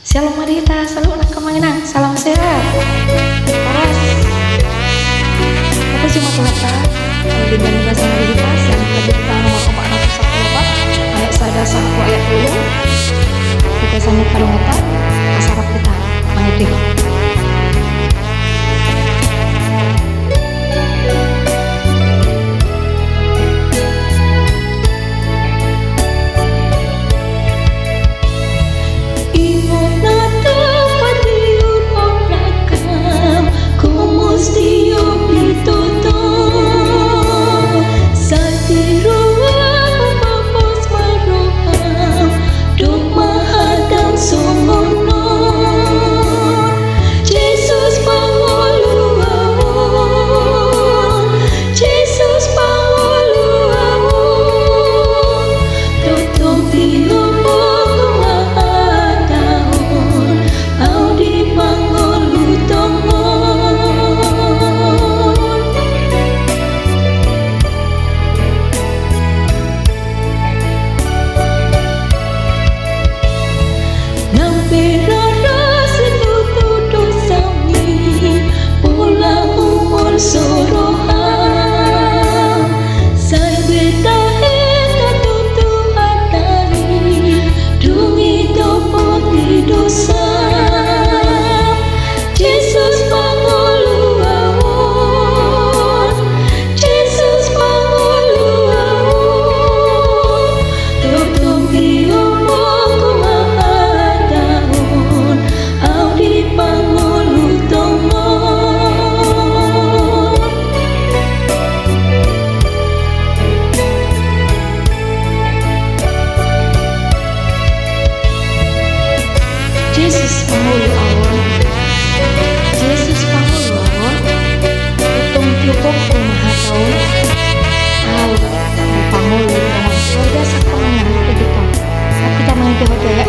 Shalom Marita, selalu nak kemana? Salam sehat. Paras. Aku cuma kelapa. Di dalam bahasa Marita, yang lebih kita nomor 414 ayat sada satu ayat 10. Kita sambut pada mata. Asarap kita mengerti. Yesus pangulu awon, Yesus pangulu awon, utung tiupok kumaha taun, pangulu awon, sudah sakit menang begitu. Kita main tiba-tiba ya,